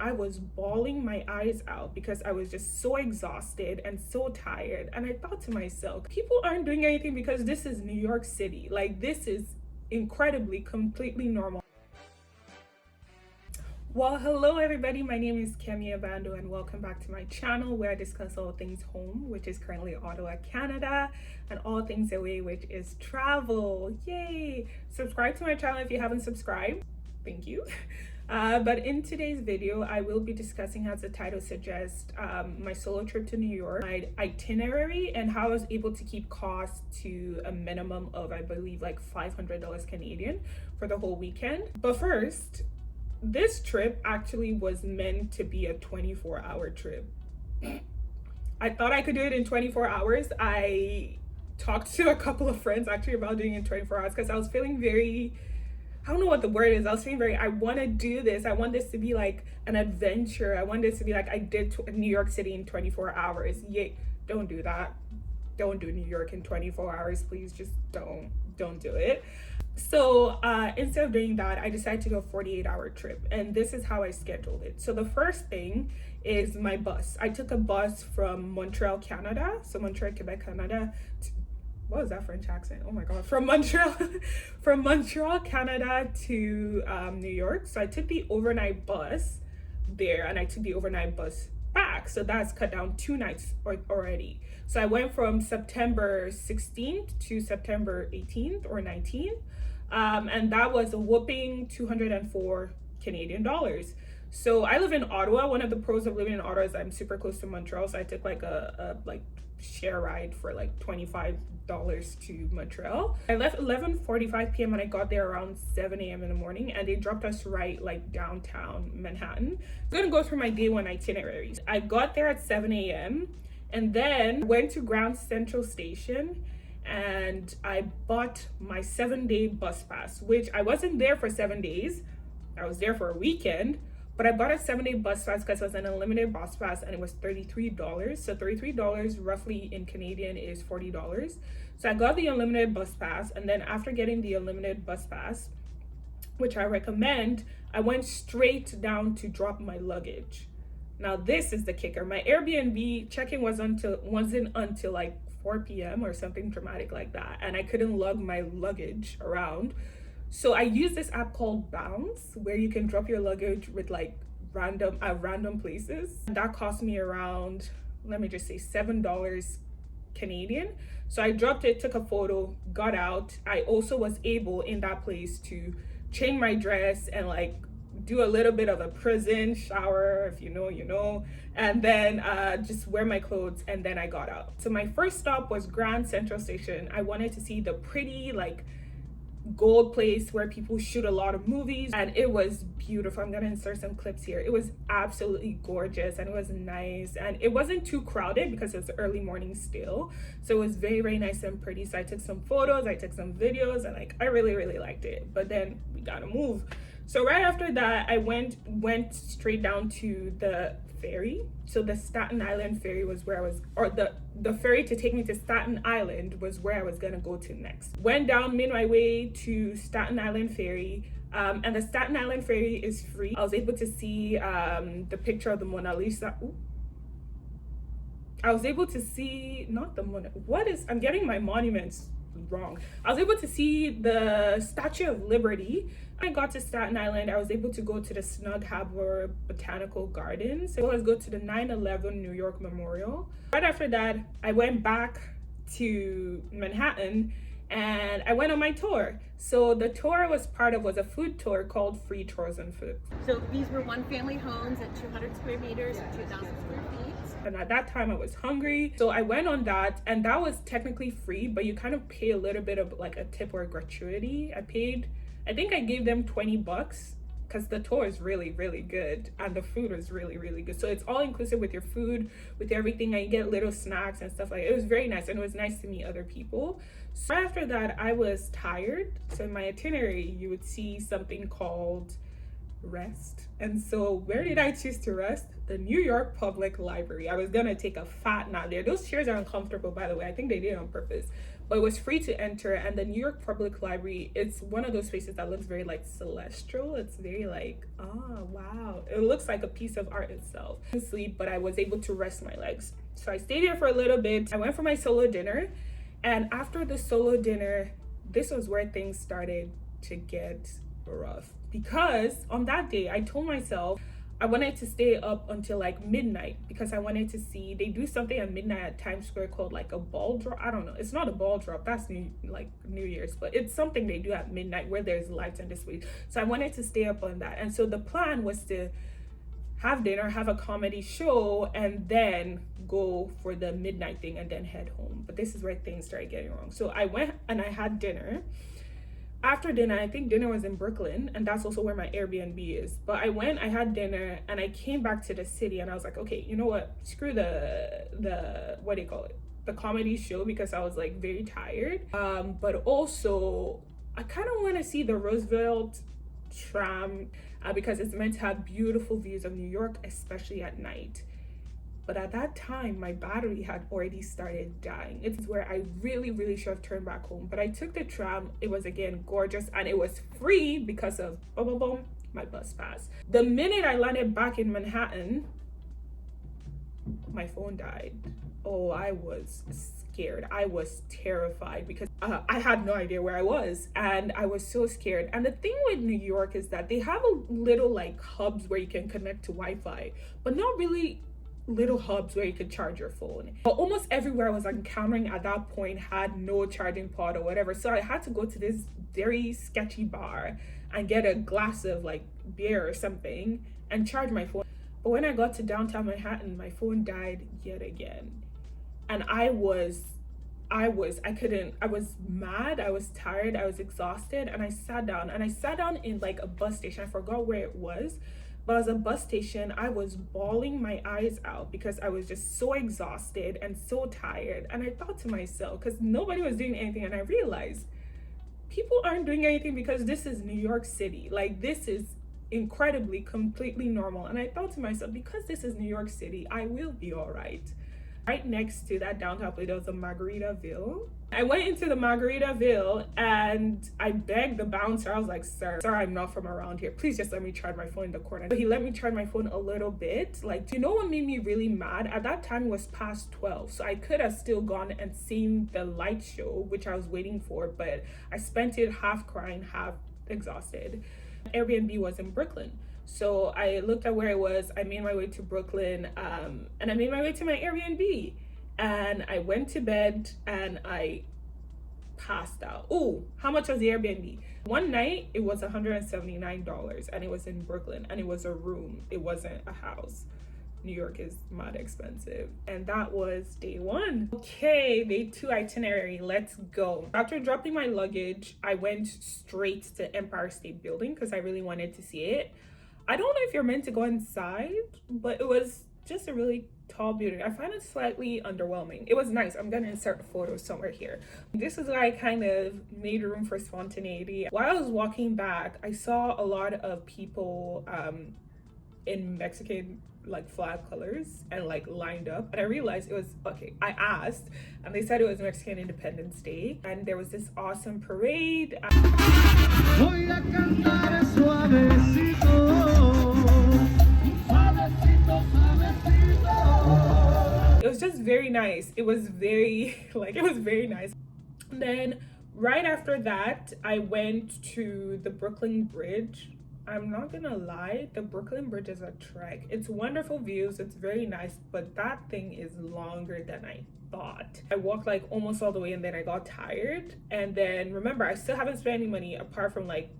I was bawling my eyes out because I was just so exhausted and so tired. And I thought to myself, people aren't doing anything because this is New York City. Like, this is incredibly, completely normal. Well, hello everybody, my name is Kemi Abando and welcome back to my channel where I discuss all things home, which is currently Ottawa, Canada, and all things away, which is travel. Yay! Subscribe to my channel if you haven't subscribed. Thank you. But in today's video, I will be discussing, as the title suggests, my solo trip to New York, my itinerary, and how I was able to keep costs to a minimum of, I believe, like $500 Canadian for the whole weekend. But first, this trip actually was meant to be a 24-hour trip. I thought I could do it in 24 hours. I talked to a couple of friends actually about doing it in 24 hours because I was feeling very, I don't know what the word is. I was feeling very, I want to do this. I want this to be like an adventure. I want this to be like I did New York City in 24 hours. Yay, don't do that. Don't do New York in 24 hours, please. Just don't do it. So instead of doing that, I decided to do a 48-hour trip, and this is how I scheduled it. So the first thing is my bus. I took a bus from Montreal, Canada, so Montreal, Quebec, Canada. What was that French accent? Oh my god. From Montreal, Canada to New York. So I took the overnight bus there, and I took the overnight bus back, so that's cut down 2 nights already. So I went from September 16th to September 18th or 19th, and that was a whopping 204 Canadian dollars. So I live in Ottawa. One of the pros of living in Ottawa is I'm super close to Montreal, so I took like a share ride for like $25 to Montreal. I left 11:45 p.m. and I got there around 7 a.m. in the morning, and they dropped us right like downtown Manhattan. I'm gonna go through my day one itineraries. I got there at 7 a.m. and then went to Grand Central Station and I bought my 7-day bus pass, which I wasn't there for 7 days. I was there for a weekend. But I bought a 7-day bus pass because it was an unlimited bus pass and it was $33. So $33 roughly in Canadian is $40. So I got the unlimited bus pass, and then after getting the unlimited bus pass, which I recommend, I went straight down to drop my luggage. Now this is the kicker. My Airbnb check-in wasn't until like 4 p.m. or something dramatic like that, and I couldn't lug my luggage around. So I use this app called Bounce, where you can drop your luggage with like random places. That cost me around, let me just say, $7 Canadian. So I dropped it, took a photo, got out. I also was able in that place to change my dress and like do a little bit of a prison shower, if you know, you know, and then just wear my clothes, and then I got out. So my first stop was Grand Central Station. I wanted to see the pretty like gold place where people shoot a lot of movies, and it was beautiful. I'm gonna insert some clips here. It was absolutely gorgeous and it was nice, and it wasn't too crowded because it was early morning still, so it was very, very nice and pretty. So I took some photos, I took some videos, and like I really liked it. But then we gotta move. So right after that, I went straight down to the ferry. So the Staten Island ferry was where I was, or the ferry to take me to Staten Island was where I was gonna go to next. Went down, made my way to Staten Island ferry, and the Staten Island ferry is free. I was able to see the picture of the Mona Lisa. Ooh. I was able to see, not the Mona, I'm getting my monuments wrong. I was able to see the Statue of Liberty. I got to Staten Island. I was able to go to the Snug Harbor Botanical Gardens, as well as go to the 9/11 New York Memorial. Right after that, I went back to Manhattan and I went on my tour. So the tour was a food tour called Free Tours and Food. So these were one family homes at 200 square meters and 2,000 square feet. And at that time I was hungry, so I went on that, and that was technically free, but you kind of pay a little bit of like a tip or a gratuity. I think I gave them $20 because the tour is really good and the food was really good. So it's all inclusive with your food, with everything, and you get little snacks and stuff like that. It was very nice, and it was nice to meet other people. So after that, I was tired. So in my itinerary, you would see something called rest. And so where did I choose to rest? The New York Public Library. I was gonna take a fat nap there. Those chairs are uncomfortable, by the way. I think they did it on purpose. but it was free to enter. And the New York Public Library, it's one of those places that looks very like celestial. It's very like, oh wow, it looks like a piece of art itself. I didn't sleep, but I was able to rest my legs, so I stayed there for a little bit. I went for my solo dinner, and after the solo dinner, this was where things started to get rough, because on that day I told myself I wanted to stay up until like midnight because I wanted to see, they do something at midnight at Times Square called like a ball drop. I don't know, it's not a ball drop, that's New Year's, but it's something they do at midnight where there's lights and displays. So I wanted to stay up on that, and so the plan was to have dinner, have a comedy show, and then go for the midnight thing and then head home. But this is where things started getting wrong. So I went and I had dinner. After dinner, I think dinner was in Brooklyn, and that's also where my Airbnb is. But I went, I had dinner, and I came back to the city, and I was like, okay, you know what? Screw the what do you call it? The comedy show, because I was like very tired. But also I kind of want to see the Roosevelt tram because it's meant to have beautiful views of New York, especially at night. But at that time, my battery had already started dying. It's where I really should have turned back home. But I took the tram. It was again gorgeous, and it was free because of boom, boom, boom, my bus pass. The minute I landed back in Manhattan, my phone died. Oh, I was scared. I was terrified because I had no idea where I was, and I was so scared. And the thing with New York is that they have a little like hubs where you can connect to Wi-Fi, but not really little hubs where you could charge your phone. But almost everywhere I was encountering at that point had no charging port or whatever, so I had to go to this very sketchy bar and get a glass of like beer or something and charge my phone. But when I got to downtown Manhattan, my phone died yet again, and I was mad, I was tired, I was exhausted, and I sat down in like a bus station. I forgot where it was, but as a bus station, I was bawling my eyes out because I was just so exhausted and so tired. And I thought to myself, because nobody was doing anything, and I realized people aren't doing anything because this is New York City. Like, this is incredibly, completely normal. And I thought to myself, because this is New York City, I will be all right. Right next to that downtown place, there was a Margaritaville. I went into the Margaritaville and I begged the bouncer. I was like, sir, I'm not from around here. Please just let me charge my phone in the corner. But he let me charge my phone a little bit. Like, you know what made me really mad? At that time it was past 12. So I could have still gone and seen the light show, which I was waiting for, but I spent it half crying, half exhausted. Airbnb was in Brooklyn. So I looked at where it was. I made my way to Brooklyn, and I made my way to my Airbnb, and I went to bed and I passed out. Oh, how much was the Airbnb? One night it was $179, and it was in Brooklyn, and it was a room. It wasn't a house. New York is mad expensive. And that was day one. Okay, day two itinerary, let's go. After dropping my luggage, I went straight to Empire State Building because I really wanted to see it. I don't know if you're meant to go inside, but it was just a really tall building. I find it slightly underwhelming. It was nice. I'm gonna insert a photo somewhere here. This is where I kind of made room for spontaneity. While I was walking back, I saw a lot of people in Mexican like flag colors and like lined up, and I realized it was okay. I asked, and they said it was Mexican Independence Day, and there was this awesome parade. Voy a cantar suavecito, suavecito, suavecito. It was just very nice. It was very very nice. And then right after that, I went to the Brooklyn Bridge. I'm not gonna lie, the Brooklyn Bridge is a trek. It's wonderful views, it's very nice, but that thing is longer than I thought. I walked like almost all the way, and then I got tired. And then remember, I still haven't spent any money apart from like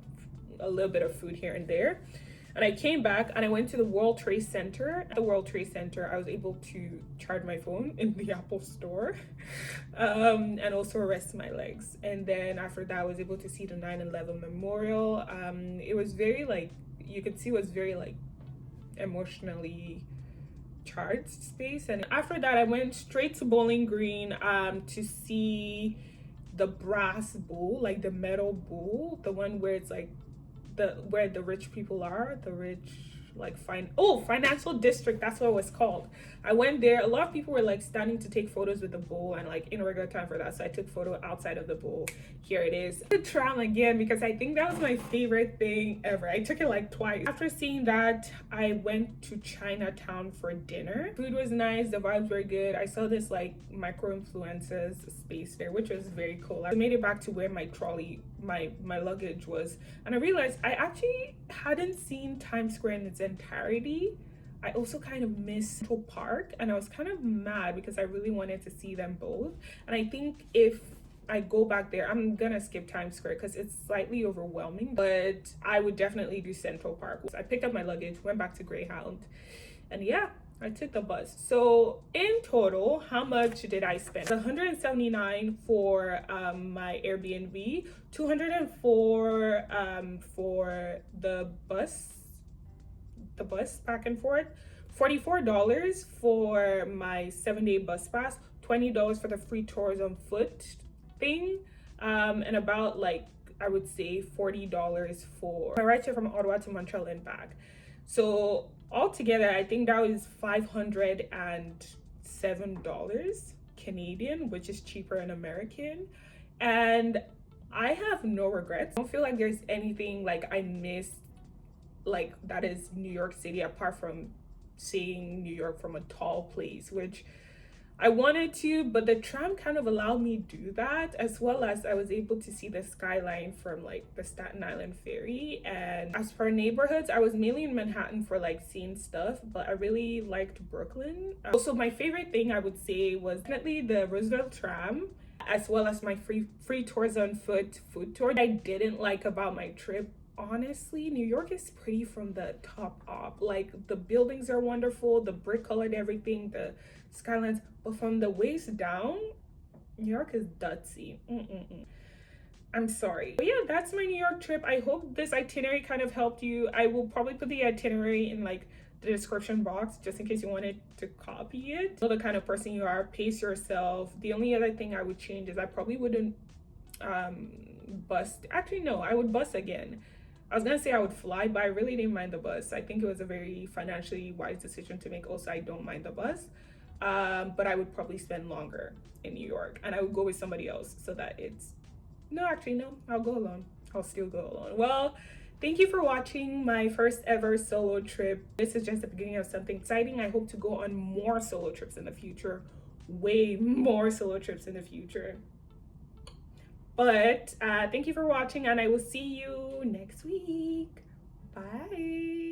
a little bit of food here and there. And I came back and I went to the World Trade Center. At the World Trade Center, I was able to charge my phone in the Apple store and also rest my legs. And then after that, I was able to see the 9/11 memorial. It was very like, you could see it was very like emotionally charged space. And after that, I went straight to Bowling Green to see the brass bull, like the metal bull, the one where it's like where the rich people are, the rich like financial district, that's what it was called. I went there. A lot of people were like standing to take photos with the bowl, and like in regular time for that, so I took photo outside of the bowl. Here it is, the tram again, because I think that was my favorite thing ever. I took it like twice. After seeing that, I went to Chinatown for dinner. Food was nice, the vibes were good. I saw this like micro influencers space there, which was very cool. I made it back to where my trolley, my luggage was, and I realized I actually hadn't seen Times Square in its entirety. I also kind of missed Central Park, and I was kind of mad because I really wanted to see them both. And I think if I go back there, I'm gonna skip Times Square because it's slightly overwhelming, but I would definitely do Central Park. I picked up my luggage, went back to Greyhound, and yeah, I took the bus. So in total, how much did I spend? 179 for my Airbnb, 204 for the bus back and forth, $44 for my 7-day bus pass, $20 for the free tours on foot thing, and about like I would say $40 for my ride share from Ottawa to Montreal and back. So altogether, I think that was $507 Canadian, which is cheaper in American, and I have no regrets. I don't feel like there's anything like I missed like that is New York City, apart from seeing New York from a tall place, which I wanted to, but the tram kind of allowed me to do that, as well as I was able to see the skyline from like the Staten Island ferry. And as for neighborhoods, I was mainly in Manhattan for like seeing stuff, but I really liked Brooklyn. Also, my favorite thing I would say was definitely the Roosevelt tram, as well as my free tours on foot food tour. I didn't like about my trip, honestly, New York is pretty from the top up. Like the buildings are wonderful, the brick colored everything, the skylines, but from the waist down, New York is dutsy. I'm sorry. But yeah, that's my New York trip. I hope this itinerary kind of helped you. I will probably put the itinerary in like the description box just in case you wanted to copy it. Know the kind of person you are, pace yourself. The only other thing I would change is I probably wouldn't bus. Actually, no, I would bus again. I was gonna say I would fly, but I really didn't mind the bus. I think it was a very financially wise decision to make. Also, I don't mind the bus, but I would probably spend longer in New York, and I would go with somebody else so that it's no, actually no, I'll go alone. I'll still go alone. Well, thank you for watching my first ever solo trip. This is just the beginning of something exciting. I hope to go on more solo trips in the future, way more solo trips in the future. But thank you for watching, and I will see you next week. Bye.